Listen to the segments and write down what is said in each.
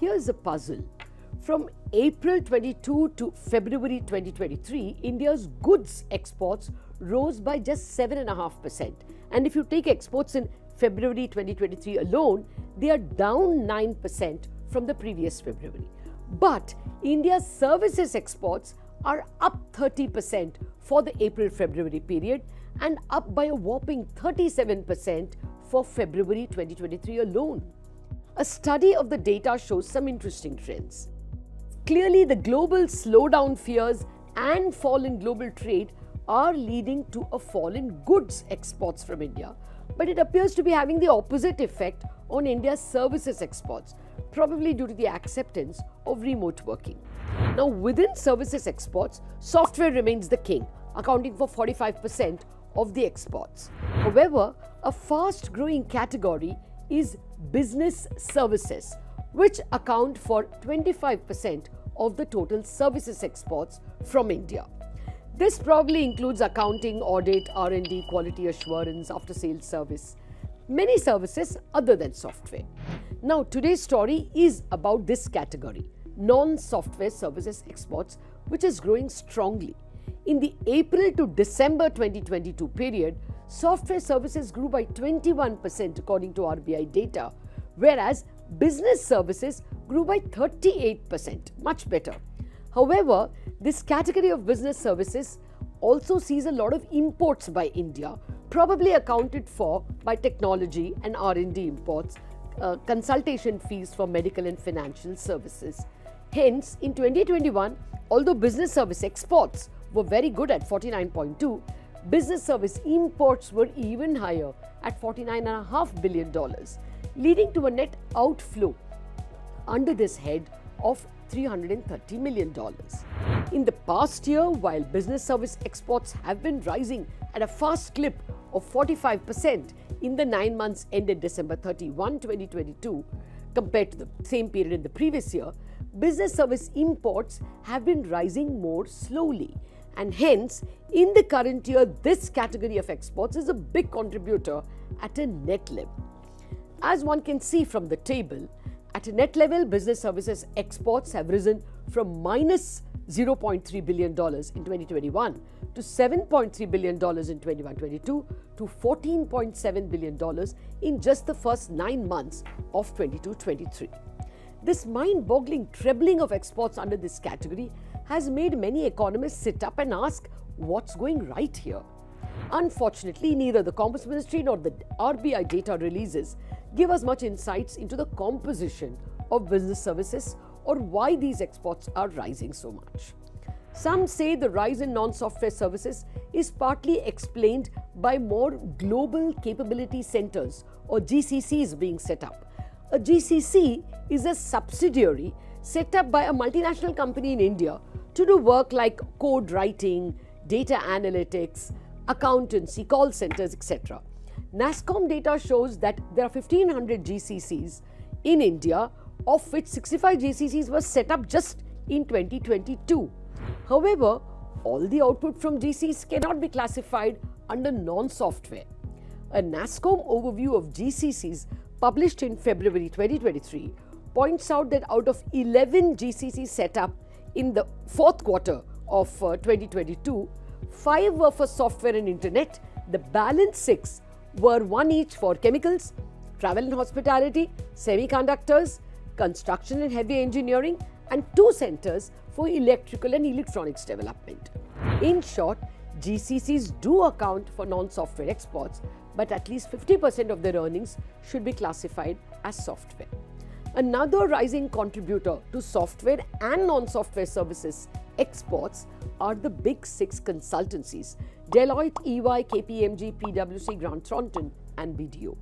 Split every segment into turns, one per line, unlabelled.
here's a puzzle. From April 22 to February 2023, India's goods exports rose by just 7.5%. And if you take exports in February 2023 alone, they are down 9% from the previous February. But India's services exports are up 30% for the April-February period and up by a whopping 37% for February 2023 alone. A study of the data shows some interesting trends. Clearly, the global slowdown fears and fall in global trade are leading to a fall in goods exports from India, but it appears to be having the opposite effect on India's services exports, probably due to the acceptance of remote working. Now, within services exports, software remains the king, accounting for 45% of the exports. However, a fast-growing category is business services, which account for 25% of the total services exports from India. This probably includes accounting, audit, R&D, quality assurance, after-sales service, many services other than software. Now, today's story is about this category, non-software services exports, which is growing strongly. In the April to December 2022 period, software services grew by 21% according to RBI data, whereas business services grew by 38%, much better. However, this category of business services also sees a lot of imports by India, probably accounted for by technology and R&D imports, consultation fees for medical and financial services. Hence, in 2021, although business service exports were very good at 49.2, business service imports were even higher at $49.5 billion, leading to a net outflow under this head of $330 million. In the past year, while business service exports have been rising at a fast clip of 45% in the 9 months ended December 31, 2022, compared to the same period in the previous year, business service imports have been rising more slowly. And hence, in the current year, this category of exports is a big contributor at a net level. As one can see from the table, at a net level, business services exports have risen from minus $0.3 billion in 2021 to $7.3 billion in 21-22 to $14.7 billion in just the first 9 months of 22-23. This mind-boggling trebling of exports under this category has made many economists sit up and ask, what's going right here? Unfortunately, neither the Commerce Ministry nor the RBI data releases give us much insights into the composition of business services or why these exports are rising so much. Some say the rise in non-software services is partly explained by more global capability centers or GCCs being set up. A GCC is a subsidiary set up by a multinational company in India to do work like code writing, data analytics, accountancy, call centers, etc. NASSCOM data shows that there are 1,500 GCCs in India, of which 65 GCCs were set up just in 2022. However, all the output from GCCs cannot be classified under non-software. A NASSCOM overview of GCCs published in February 2023 points out that out of 11 GCCs set up in the fourth quarter of 2022, 5 were for software and internet. The balance 6 were one each for chemicals, travel and hospitality, semiconductors, construction and heavy engineering, and 2 centers for electrical and electronics development. In short, GCCs do account for non-software exports, but at least 50% of their earnings should be classified as software. Another rising contributor to software and non-software services exports are the big 6 consultancies: Deloitte, EY, KPMG, PwC, Grant Thornton, and BDO.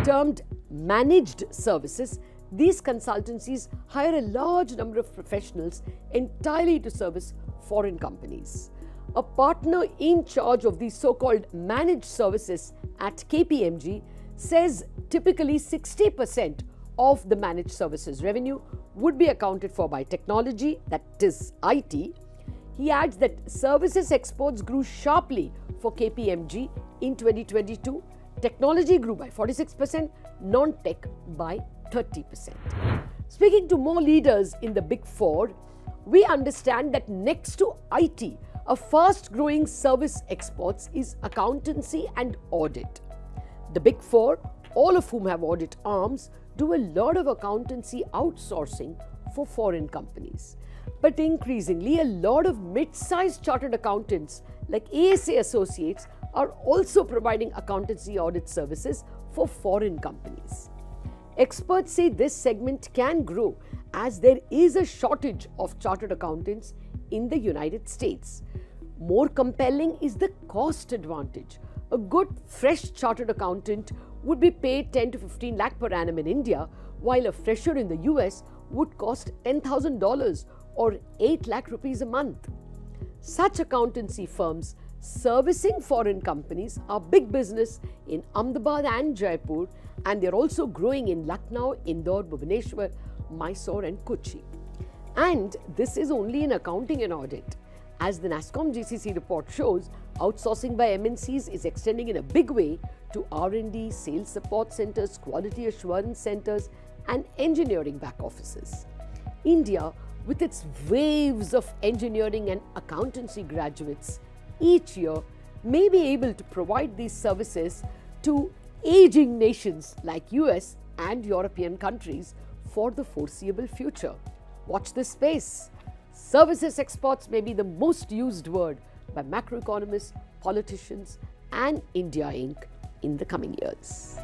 Termed managed services, these consultancies hire a large number of professionals entirely to service foreign companies. A partner in charge of these so-called managed services at KPMG says typically 60% of the managed services revenue would be accounted for by technology, that is IT. He adds that services exports grew sharply for KPMG in 2022. Technology grew by 46%, non-tech by 30%. Speaking to more leaders in the Big Four, we understand that next to IT, a fast-growing service exports is accountancy and audit. The Big Four, all of whom have audit arms, do a lot of accountancy outsourcing for foreign companies. But increasingly, a lot of mid-sized chartered accountants like ASA Associates are also providing accountancy audit services for foreign companies. Experts say this segment can grow as there is a shortage of chartered accountants in the United States. More compelling is the cost advantage. A good, fresh chartered accountant would be paid 10 to 15 lakh per annum in India, while a fresher in the US would cost $10,000 or 8 lakh rupees a month. Such accountancy firms servicing foreign companies are big business in Ahmedabad and Jaipur, and they're also growing in Lucknow, Indore, Bhubaneswar, Mysore and Kochi. And this is only in accounting and audit. As the NASSCOM GCC report shows, outsourcing by MNCs is extending in a big way to R&D, sales support centers, quality assurance centers and engineering back offices. India, with its waves of engineering and accountancy graduates each year, may be able to provide these services to aging nations like US and European countries for the foreseeable future. Watch this space. Services exports may be the most used word by macroeconomists, politicians and India Inc. in the coming years.